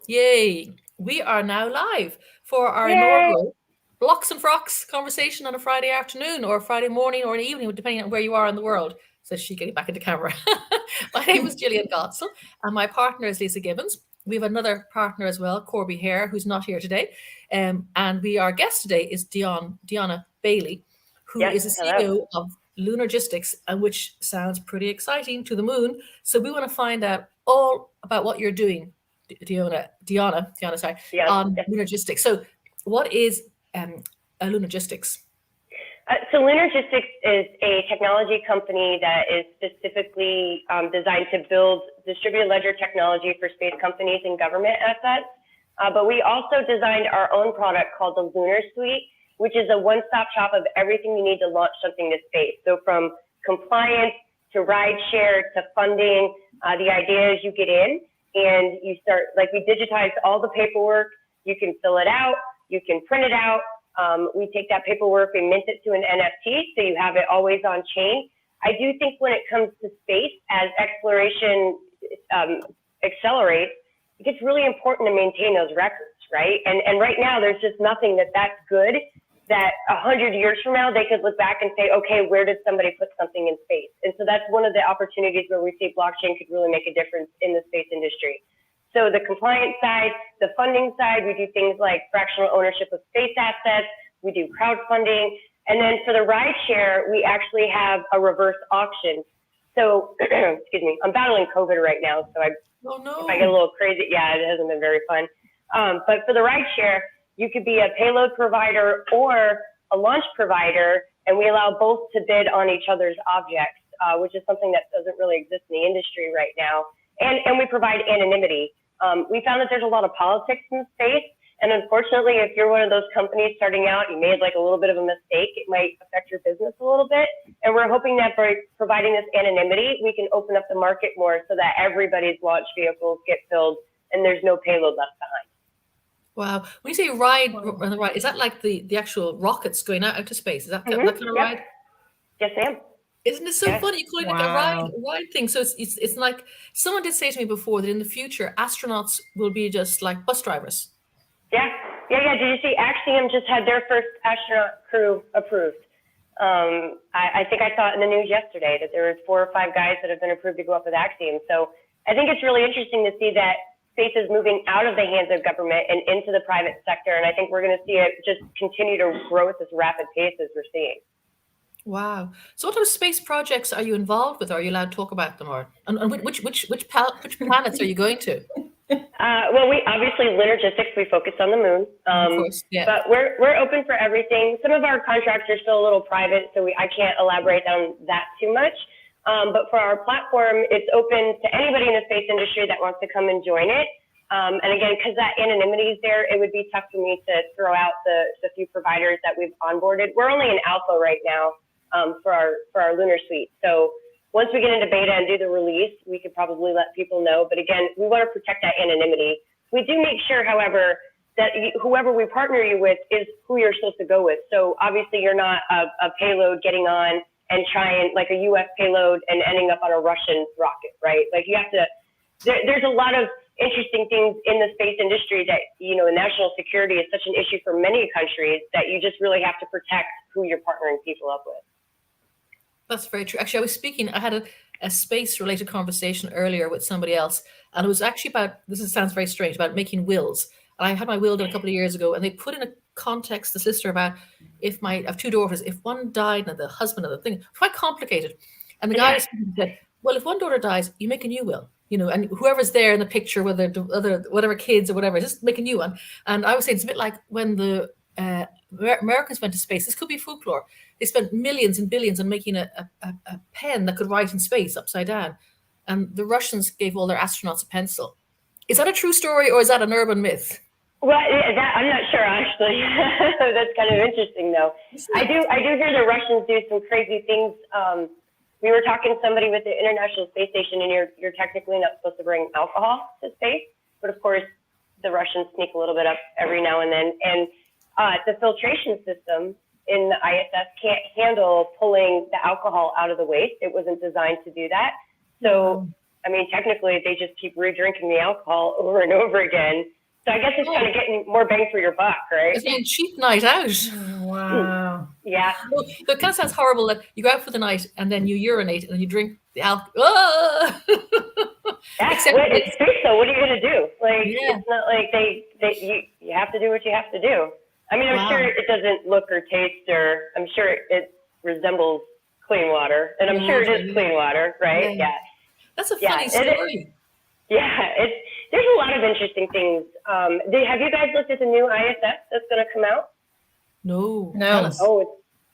Yay! We are now live for our Yay! inaugural Blocks and Frocks conversation on a Friday afternoon or Friday morning or an evening, depending on where you are in the world. Says she getting back into camera. My name is Gillian Gotzel, and my partner is Lisa Gibbons. We have another partner as well, Corby Hare, who's not here today. And our guest today is Deanna Bailey, who Yes, is the hello. CEO of Lunargistics, and which sounds pretty exciting to the moon. So we want to find out all about what you're doing, Diana, sorry, Yes, on yes. Lunargistics. So, what is a Lunargistics? So Lunargistics is a technology company that is specifically designed to build distributed ledger technology for space companies and government assets. But we also designed our own product called the Lunar Suite, which is a one-stop shop of everything you need to launch something to space. So from compliance to ride share to funding, the idea is you get in and you start, like we digitized all the paperwork. You can fill it out, you can print it out. We take that paperwork and mint it to an NFT, so you have it always on chain. I do think when it comes to space, as exploration accelerates, it gets really important to maintain those records, right? And right now, there's just nothing that's good that 100 years from now, they could look back and say, okay, where did somebody put something in space? And so that's one of the opportunities where we see blockchain could really make a difference in the space industry. So the compliance side, the funding side, we do things like fractional ownership of space assets, we do crowdfunding, and then for the ride share, we actually have a reverse auction. So, excuse me, I'm battling COVID right now, so if I get a little crazy, yeah, it hasn't been very fun. But for the ride share, you could be a payload provider or a launch provider, and we allow both to bid on each other's objects, which is something that doesn't really exist in the industry right now. And we provide anonymity. We found that there's a lot of politics in space, and unfortunately, if you're one of those companies starting out, you made like a little bit of a mistake, it might affect your business a little bit. And we're hoping that by providing this anonymity, we can open up the market more so that everybody's launch vehicles get filled and there's no payload left behind. Wow! When you say ride, is that like the actual rockets going out to space? Is that that kind of Yep. ride? Yes, ma'am. Isn't it so Yes. funny? You call it like a ride thing. So it's like someone did say to me before that in the future astronauts will be just like bus drivers. Yeah. Did you see Axiom just had their first astronaut crew approved? I think I saw it in the news yesterday that there was 4 or 5 guys that have been approved to go up with Axiom. So I think it's really interesting to see that space is moving out of the hands of government and into the private sector. And I think we're going to see it just continue to grow at this rapid pace as we're seeing. Wow! So, what type of space projects are you involved with? Are you allowed to talk about them, or and which planets are you going to? Well, we obviously Lunargistics, we focus on the moon, Of course, yeah. but we're open for everything. Some of our contracts are still a little private, so I can't elaborate on that too much. But for our platform, it's open to anybody in the space industry that wants to come and join it. And again, because that anonymity is there, it would be tough for me to throw out the few providers that we've onboarded. We're only in alpha right now for our Lunar Suite. So once we get into beta and do the release, we could probably let people know. But again, we want to protect that anonymity. We do make sure, however, that whoever we partner you with is who you're supposed to go with. So obviously you're not a payload getting on and trying like a US payload and ending up on a Russian rocket, right? Like you have to, there's a lot of interesting things in the space industry that, national security is such an issue for many countries that you just really have to protect who you're partnering people up with. That's very true. Actually, I had a space-related conversation earlier with somebody else, and it was actually about, sounds very strange, about making wills. And I had my will done a couple of years ago, and they put in a context, the sister, about I have 2 daughters, if one died and the husband and the thing, quite complicated. And the guy said, well, if one daughter dies, you make a new will, and whoever's there in the picture, whether whatever kids or whatever, just make a new one. And I was saying it's a bit like when the Americans went to space. This could be folklore. They spent millions and billions on making a pen that could write in space upside down. And the Russians gave all their astronauts a pencil. Is that a true story or is that an urban myth? Well, I'm not sure, actually. That's kind of interesting, though. I do hear the Russians do some crazy things. We were talking to somebody with the International Space Station, and you're technically not supposed to bring alcohol to space. But, of course, the Russians sneak a little bit up every now and then. And the filtration system in the ISS can't handle pulling the alcohol out of the waste. It wasn't designed to do that. So I mean, technically, they just keep re-drinking the alcohol over and over again. So I guess it's kind of getting more bang for your buck, right? It's a cheap night out. Wow. Yeah. Well, it kind of sounds horrible that you go out for the night and then you urinate and then you drink the alcohol. Oh! Except it's space, though. What are you going to do? Like, it's not like you have to do what you have to do. I mean, I'm sure it doesn't look or taste, or I'm sure it resembles clean water, and I'm sure it is clean water, right? Yeah. That's a funny story. There's a lot of interesting things. Have you guys looked at the new ISS that's going to come out? No.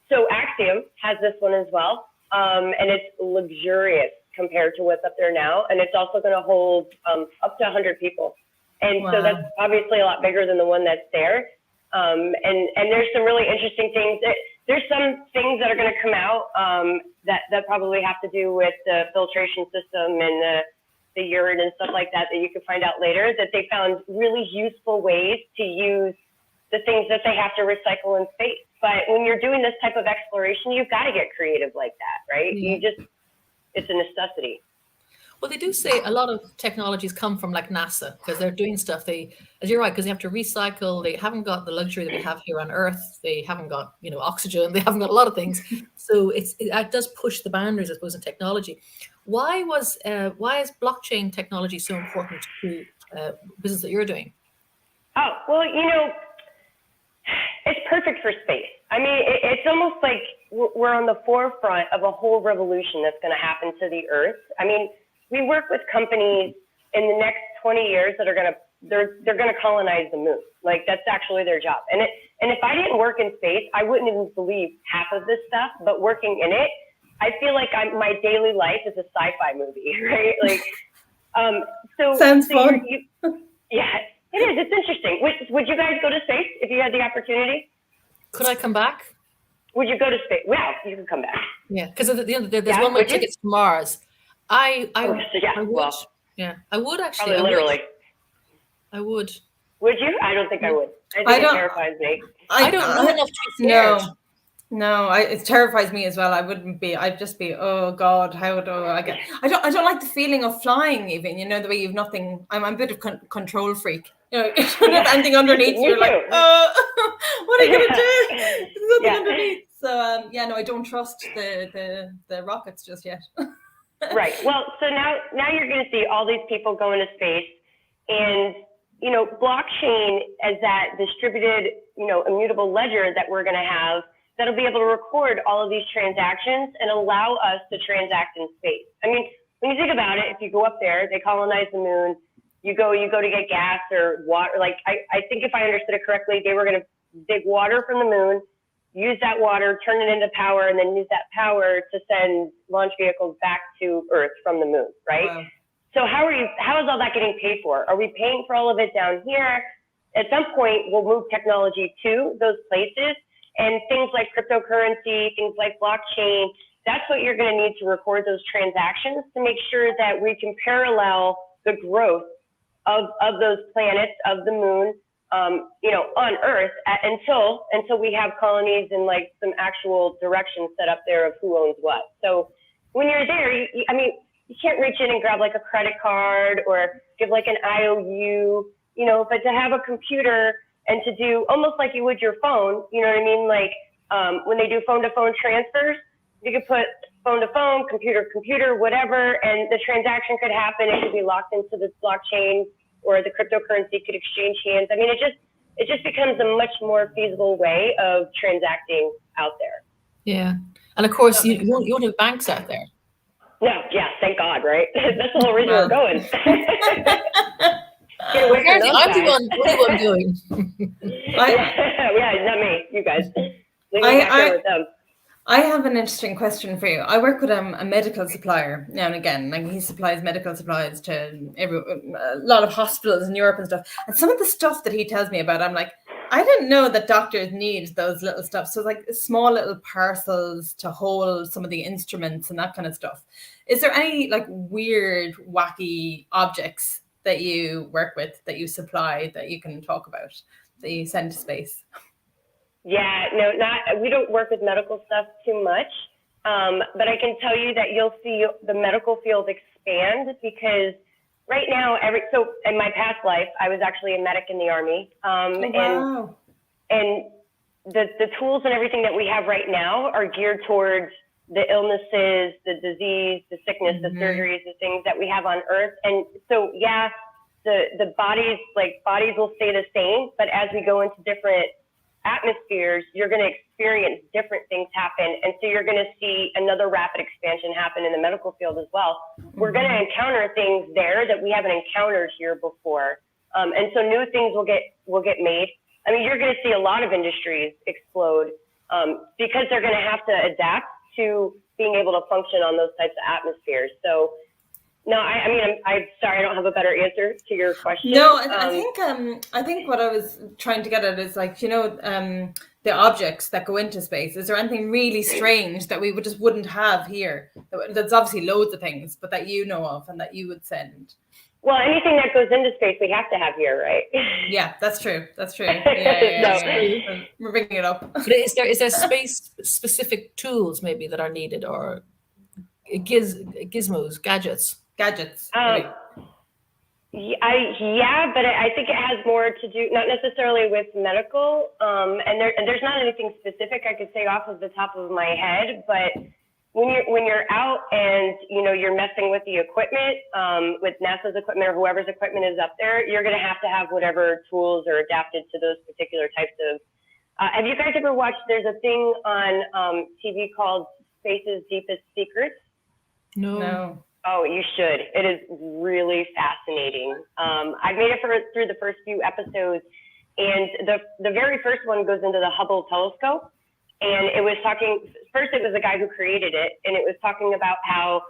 So Axiom has this one as well, and it's luxurious compared to what's up there now, and it's also going to hold up to 100 people, and so that's obviously a lot bigger than the one that's there. And there's some really interesting things. There's some things that are going to come out that probably have to do with the filtration system and the urine and stuff like that you can find out later, that they found really useful ways to use the things that they have to recycle in space. But when you're doing this type of exploration, you've got to get creative like that, right? It's a necessity. Well, they do say a lot of technologies come from like NASA, because they're doing stuff. As you're right, because they have to recycle. They haven't got the luxury that we have here on Earth. They haven't got, oxygen. They haven't got a lot of things. So it does push the boundaries, I suppose, in technology. Why is blockchain technology so important to business that you're doing? Oh, well, it's perfect for space. I mean, it's almost like we're on the forefront of a whole revolution that's going to happen to the Earth. I mean, we work with companies in the next 20 years that are they're going to colonize the moon. Like, that's actually their job. And if I didn't work in space, I wouldn't even believe half of this stuff. But working in it, I feel like my daily life is a sci-fi movie, right? Like, sounds fun. Yeah, it is. It's interesting. Would you guys go to space if you had the opportunity? Could I come back? Would you go to space? Well, you can come back. Yeah, because at the end of the day, there's one-way tickets to Mars. I would. Yeah, I would actually. Probably literally. I would. Would you? I don't think I would. I think it terrifies me. I don't know enough to be scared. No, it terrifies me as well. I wouldn't be. I'd just be, oh God, how do I get? I don't like the feeling of flying. Even the way you've nothing. I'm a bit of control freak. If you don't have anything underneath, you're like, what are you gonna do? There's nothing underneath. So I don't trust the rockets just yet. Right. Well, so now you're going to see all these people go into space, and blockchain as that distributed immutable ledger that we're going to have, that'll be able to record all of these transactions and allow us to transact in space. I mean, when you think about it, if you go up there, they colonize the moon, you go to get gas or water. Like, I think if I understood it correctly, they were going to dig water from the moon, use that water, turn it into power, and then use that power to send launch vehicles back to Earth from the moon, right? Wow. So how is all that getting paid for? Are we paying for all of it down here? At some point, we'll move technology to those places, and things like cryptocurrency, things like blockchain, that's what you're going to need to record those transactions to make sure that we can parallel the growth of those planets, of the moon, on Earth until we have colonies and like some actual directions set up there of who owns what. So when you're there, you can't reach in and grab like a credit card or give like an IOU, but to have a computer and to do almost like you would your phone, you know what I mean? Like when they do phone-to-phone transfers, you could put phone-to-phone, computer, whatever, and the transaction could happen. It could be locked into the blockchain, or the cryptocurrency could exchange hands. I mean, it just becomes a much more feasible way of transacting out there. Yeah, and of course you won't have banks out there. No, yeah, thank God, right? That's the whole reason we're going. I'm the one going. Yeah, not me. You guys. Leave me back here with them. I have an interesting question for you. I work with a medical supplier now and again. Like, he supplies medical supplies to a lot of hospitals in Europe and stuff. And some of the stuff that he tells me about, I'm like, I didn't know that doctors need those little stuff. So like small little parcels to hold some of the instruments and that kind of stuff. Is there any like weird, wacky objects that you work with, that you supply, that you can talk about, that you send to space? Yeah, no, we don't work with medical stuff too much. But I can tell you that you'll see the medical field expand, because right now, so in my past life, I was actually a medic in the Army. Wow. And the tools and everything that we have right now are geared towards the illnesses, the disease, the sickness, the surgeries, the things that we have on Earth. And so, yeah, the bodies will stay the same, but as we go into different atmospheres, you're going to experience different things happen. And so you're going to see another rapid expansion happen in the medical field as well. We're going to encounter things there that we haven't encountered here before. And so new things will get made. I mean, you're going to see a lot of industries explode because they're going to have to adapt to being able to function on those types of atmospheres. So, no, I mean, I'm sorry, I don't have a better answer to your question. No, I think what I was trying to get at is, like, you know, the objects that go into space. Is there anything really strange that we just wouldn't have here? That's obviously loads of things, but that you know of and that you would send. Well, anything that goes into space, we have to have here, right? Yeah, that's true. Yeah. We're bringing it up. But is there space specific tools maybe that are needed, or gizmos, gadgets? Yeah, but I think it has more to do, not necessarily with medical, and there's not anything specific I could say off of the top of my head, but when you're out and, you know, you're messing with the equipment, with NASA's equipment or whoever's equipment is up there, you're going to have whatever tools are adapted to those particular types of. Have you guys ever watched? There's a thing on TV called Space's Deepest Secrets. No. Oh, you should. It is really fascinating. I made it through the first few episodes, and the very first one goes into the Hubble telescope, and it was talking. First, it was the guy who created it, and it was talking about how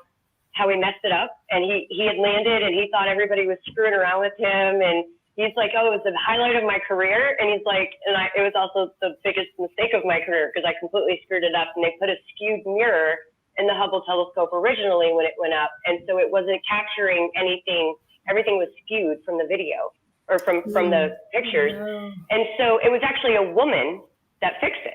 he messed it up, and he had landed, and he thought everybody was screwing around with him, and he's like, oh, it was the highlight of my career, and he's like, it was also the biggest mistake of my career because I completely screwed it up, and they put a skewed mirror in the Hubble telescope originally when it went up. And so it wasn't capturing anything. Everything was skewed from the video or from the pictures. And so it was actually a woman that fixed it.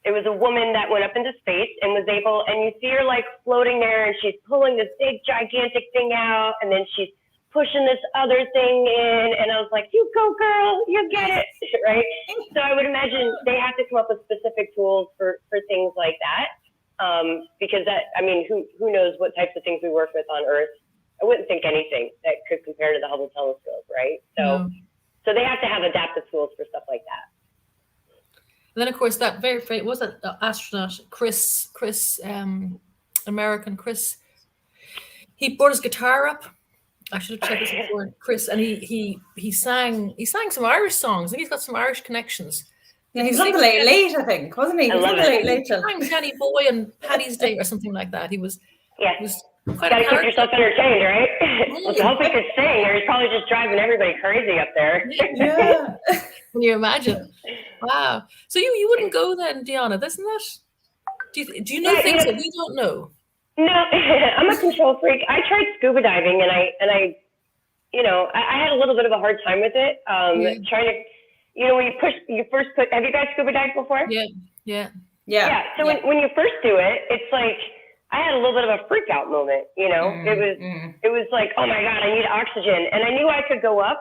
It was a woman that went up into space and was able, and you see her like floating there, and she's pulling this big gigantic thing out, and then she's pushing this other thing in. And I was like, you go girl, you get it, right? So I would imagine they have to come up with specific tools for things like that. Because who knows what types of things we work with on Earth? I wouldn't think anything that could compare to the Hubble telescope, right? So they have to have adaptive tools for stuff like that. And then, of course, that very famous, was that astronaut Chris, American Chris? He brought his guitar up. I should have checked this before, Chris, and he sang some Irish songs. I think he's got some Irish connections. Yeah, he's on the late, I think, wasn't he? I love it. Late. Danny Boy and Paddy's Day or something like that. He was. Yeah. He was quite Got to keep yourself entertained, right? Yeah. I hope he could sing, or he's probably just driving everybody crazy up there. Yeah. Can you imagine? Wow. So you wouldn't go then, Deanna, isn't it? Do you know things that we don't know? No, I'm a control freak. I tried scuba diving, and I had a little bit of a hard time with it. Trying to. You know, when you first put, have you guys scuba dived before? Yeah. So when you first do it, it's like, I had a little bit of a freak out moment, you know, it was like, oh my God, I need oxygen. And I knew I could go up.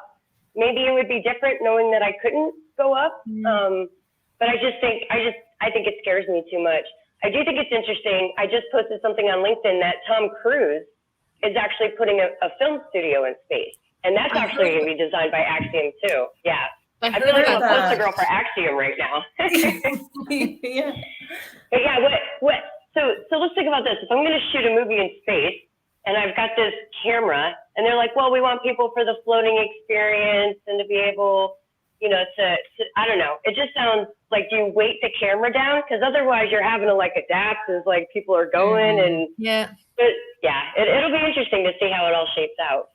Maybe it would be different knowing that I couldn't go up. But I think it scares me too much. I do think it's interesting. I just posted something on LinkedIn that Tom Cruise is actually putting a film studio in space. And that's actually going to be designed by Axiom too. Yeah. I feel like I'm a poster girl for Axiom right now. Yeah. But yeah, so let's think about this. If I'm going to shoot a movie in space and I've got this camera and they're like, well, we want people for the floating experience and to be able, you know, to I don't know. It just sounds like, do you weight the camera down? Because otherwise you're having to like adapt as like people are going and it'll be interesting to see how it all shapes out.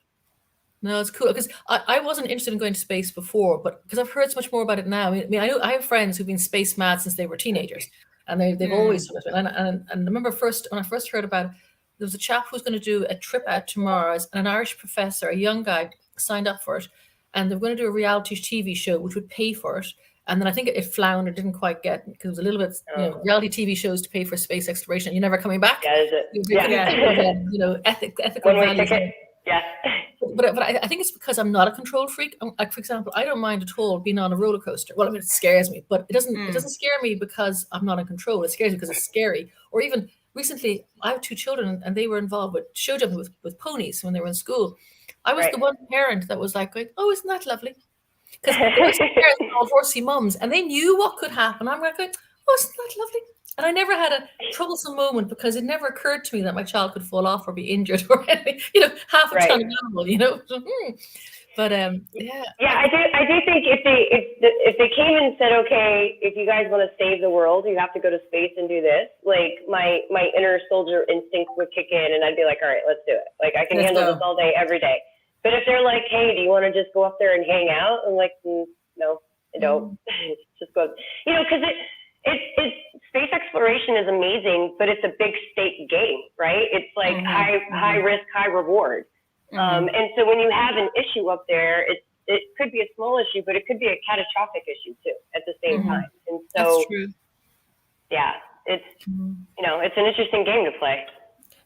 No, it's cool because I wasn't interested in going to space before, but because I've heard so much more about it now. I mean, I have friends who've been space mad since they were teenagers, and they've always and I remember when I first heard about it, there was a chap who's going to do a trip out to Mars, and an Irish professor, a young guy, signed up for it, and they were going to do a reality TV show which would pay for it, And then I think it floundered, didn't quite get, because it was a little bit, reality TV shows to pay for space exploration. You're never coming back. Yeah, is it? Yeah. Ethical One-way values. ticket. Yeah. But I think it's because I'm not a control freak. Like, for example, I don't mind at all being on a roller coaster. Well, I mean, it scares me, but it doesn't scare me because I'm not in control. It scares me because it's scary. Or even recently, I have 2 children, and they were involved with show jumping with ponies when they were in school. I was the one parent that was like, going, "Oh, isn't that lovely?" Because parents are all horsey mums, and they knew what could happen. I'm like, "Oh, isn't that lovely?" And I never had a troublesome moment because it never occurred to me that my child could fall off or be injured or anything. Half a ton of animal. But yeah. Yeah, I do think if they came and said, okay, if you guys want to save the world, you have to go to space and do this. Like my inner soldier instinct would kick in, and I'd be like, all right, let's do it. Like I can handle this all day, every day. But if they're like, hey, do you want to just go up there and hang out? I'm like, no, I don't. Just go. Because it's space exploration is amazing, but it's a big stake game, right? It's like high risk, high reward. And so when you have an issue up there, it could be a small issue, but it could be a catastrophic issue too at the same time. And so, that's true. Yeah, it's it's an interesting game to play.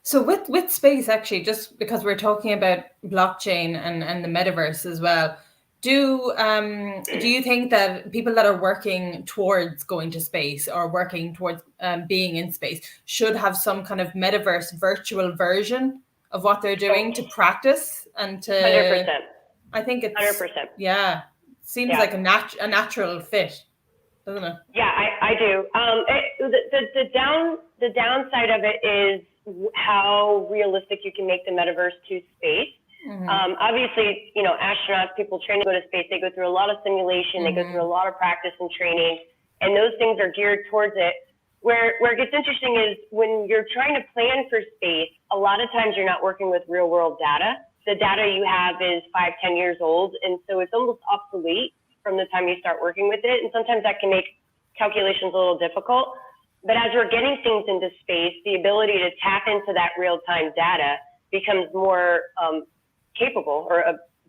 So with space, actually, just because we're talking about blockchain and the metaverse as well, do you think that people that are working towards going to space or working towards being in space should have some kind of metaverse virtual version of what they're doing to practice and to? 100%. I think it's 100%. Yeah, seems like a natural fit, doesn't it? Yeah, I do. The downside of it is how realistic you can make the metaverse to space. Obviously, astronauts, people training to go to space, they go through a lot of simulation, they go through a lot of practice and training, and those things are geared towards it. Where it gets interesting is when you're trying to plan for space, a lot of times you're not working with real world data. The data you have is 5-10 years old, and so it's almost obsolete from the time you start working with it, and sometimes that can make calculations a little difficult. But as we're getting things into space, the ability to tap into that real-time data becomes more capable or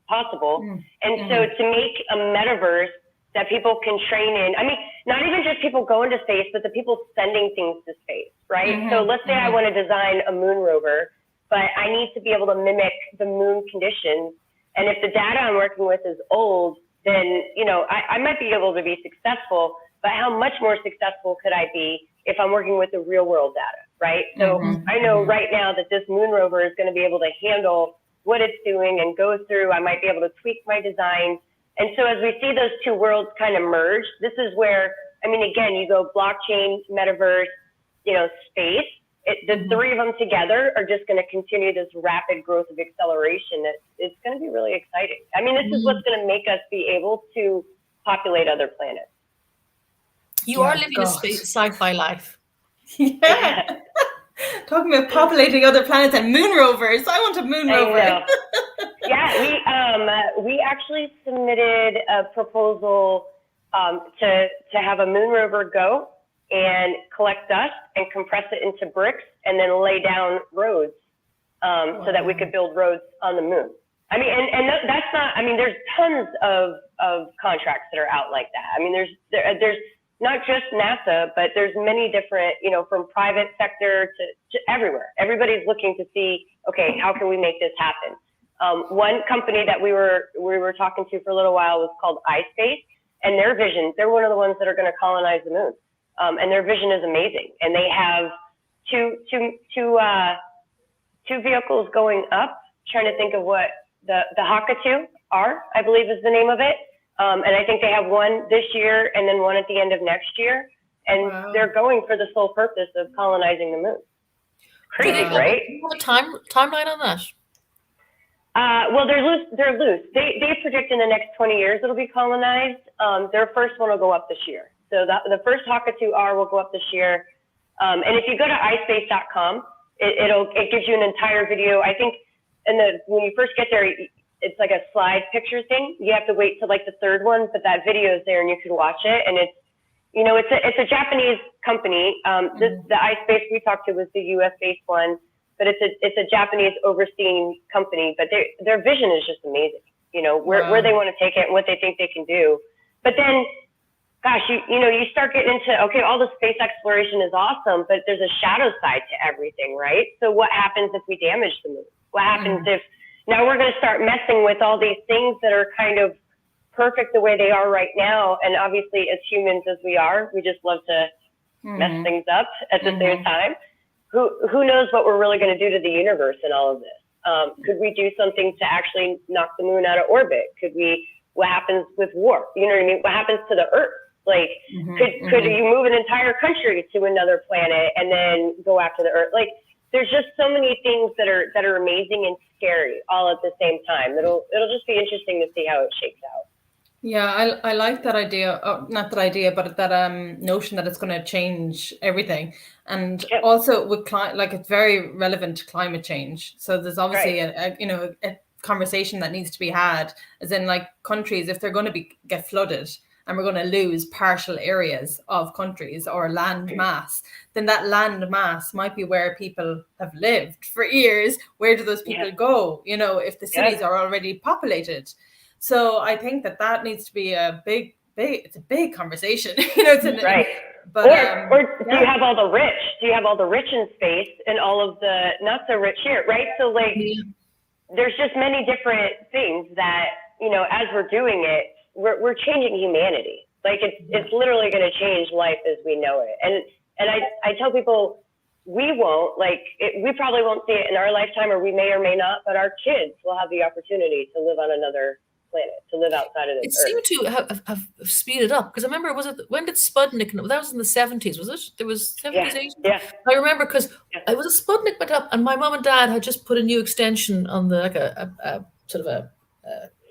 possible. And so to make a metaverse that people can train in, I mean, not even just people going to space, but the people sending things to space, right? So let's say I want to design a moon rover, but I need to be able to mimic the moon conditions. And if the data I'm working with is old, then, I might be able to be successful, but how much more successful could I be if I'm working with the real world data, right? So I know right now that this moon rover is going to be able to handle what it's doing and go through. I might be able to tweak my design. And so as we see those two worlds kind of merge, this is where, I mean, again, you go blockchain, metaverse, space. The three of them together are just going to continue this rapid growth of acceleration. It's going to be really exciting. I mean, this is what's going to make us be able to populate other planets. You are living a sci-fi life. Yeah. Talking about populating other planets and moon rovers. I want a moon rover. Yeah, we actually submitted a proposal to have a moon rover go and collect dust and compress it into bricks and then lay down roads so that we could build roads on the moon. I mean, and that's not, I mean, there's tons of contracts that are out like that. I mean, there's not just NASA, but there's many different, from private sector to everywhere. Everybody's looking to see, okay, how can we make this happen? One company that we were talking to for a little while was called iSpace, and their vision, they're one of the ones that are going to colonize the moon. And their vision is amazing. And they have two vehicles going up, trying to think of what the Hakatu R, I believe is the name of it. And I think they have one this year and then one at the end of next year. And they're going for the sole purpose of colonizing the moon. Crazy, right? Do you have a timeline on that? Well, they're loose. They predict in the next 20 years it'll be colonized. Their first one will go up this year. So the first Hakatu R will go up this year. And if you go to ispace.com, it gives you an entire video. I think when you first get there, it's like a slide picture thing. You have to wait till like the third one, but that video is there and you can watch it. And it's a Japanese company. The iSpace we talked to was the US based one, but it's a Japanese overseeing company, but their vision is just amazing. Where they want to take it and what they think they can do. But then gosh, you start getting into, okay, all the space exploration is awesome, but there's a shadow side to everything, right? So what happens if we damage the moon? What happens if now we're going to start messing with all these things that are kind of perfect the way they are right now? And obviously, as humans as we are, we just love to mess things up at the same time. Who knows what we're really going to do to the universe in all of this? Could we do something to actually knock the moon out of orbit? What happens with war? You know what I mean? What happens to the Earth? Like, could you move an entire country to another planet and then go after the Earth? Like, there's just so many things that are amazing and scary all at the same time. It'll just be interesting to see how it shakes out. Yeah, I like that idea. Not that idea, but that notion that it's going to change everything, and also with it's very relevant to climate change. So there's obviously a conversation that needs to be had, as in like countries, if they're going to get flooded and we're going to lose partial areas of countries or land mass, then that land mass might be where people have lived for years. Where do those people go? If the cities are already populated. So I think that needs to be it's a big conversation. Right. But, or do you have all the rich? Do you have all the rich in space and all of the not so rich here? Right. So like, there's just many different things that, as we're doing it, we're changing humanity. Like it's literally going to change life as we know it. And I tell people, we probably won't see it in our lifetime, or we may or may not, but our kids will have the opportunity to live on another planet, to live outside of this It Earth. seemed to have speeded up, because I remember, when did Sputnik, that was in the 70s, was it? There was 70s, 80s? Yeah. I remember, because it was a Sputnik went up, and my mom and dad had just put a new extension on the, like a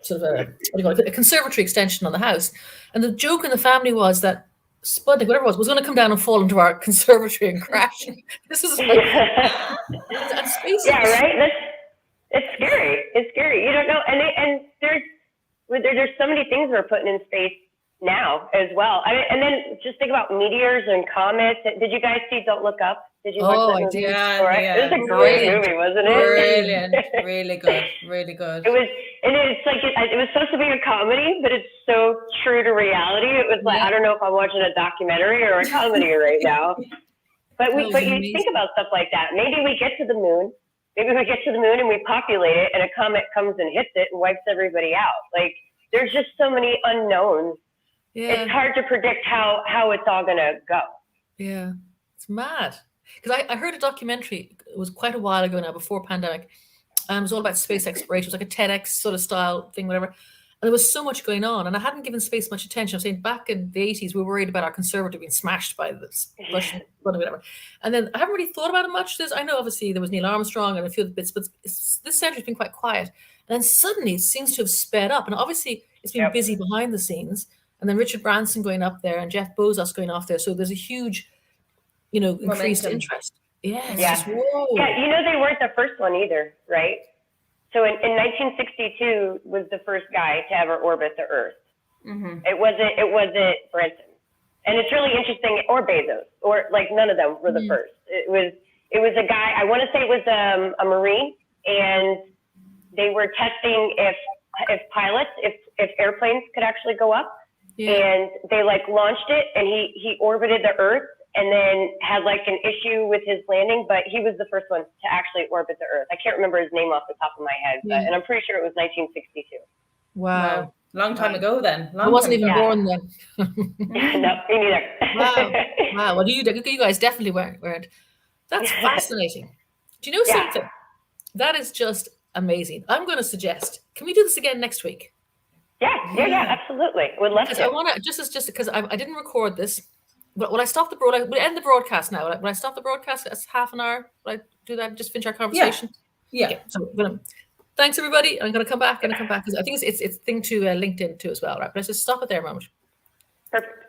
what do you call it, a conservatory extension on the house. And the joke in the family was that Sputnik, whatever it was going to come down and fall into our conservatory and crash. This is like, and space. Yeah, right? It's scary. It's scary. You don't know. And there's so many things we're putting in space now as well. And then just think about meteors and comets. Did you guys see Don't Look Up? Did you watch that movie? Yeah. It was a great movie, wasn't it? Brilliant. Really good. Really good. It was, and it's like, it was supposed to be a comedy, but it's so true to reality. It was like, I don't know if I'm watching a documentary or a comedy right now. But you think about stuff like that. Maybe we get to the moon. Maybe we get to the moon and we populate it, and a comet comes and hits it and wipes everybody out. Like, there's just so many unknowns. Yeah. It's hard to predict how it's all going to go. Yeah, it's mad. Because I heard a documentary, it was quite a while ago now, before pandemic, and it was all about space exploration. It was like a TEDx sort of style thing, whatever. And there was so much going on, and I hadn't given space much attention. I'm saying back in the 80s, we were worried about our conservative being smashed by this Russian whatever. And then I haven't really thought about it much. I know obviously there was Neil Armstrong and a few other bits, but this century's been quite quiet. And then suddenly it seems to have sped up. And obviously it's been busy behind the scenes. And then Richard Branson going up there and Jeff Bezos going off there. So there's a huge, increased interest. Yes. Yeah. Yeah. They weren't the first one either, right? So in 1962 was the first guy to ever orbit the Earth. Mm-hmm. It wasn't Branson. And it's really interesting, or Bezos, or like none of them were the first. It was a guy, I want to say it was a Marine, and they were testing if pilots, if airplanes could actually go up. Yeah. And they launched it, and he orbited the Earth, and then had an issue with his landing, but he was the first one to actually orbit the Earth. I can't remember his name off the top of my head, and I'm pretty sure it was 1962. Wow. Long time ago then. I wasn't even born then. No, me neither. Wow. Well, you guys definitely weren't. That's fascinating. Do you know something? That is just amazing. I'm going to suggest, can we do this again next week? Yeah, absolutely. Would love to. I want to, just because I didn't record this, but when I stop we'll end the broadcast now. When I stop the broadcast, it's half an hour. Will I do that? Just finish our conversation? Yeah. Okay, so thanks, everybody. I'm going to come back because I think it's thing to LinkedIn too as well, right? But let's just stop it there a moment. Perfect.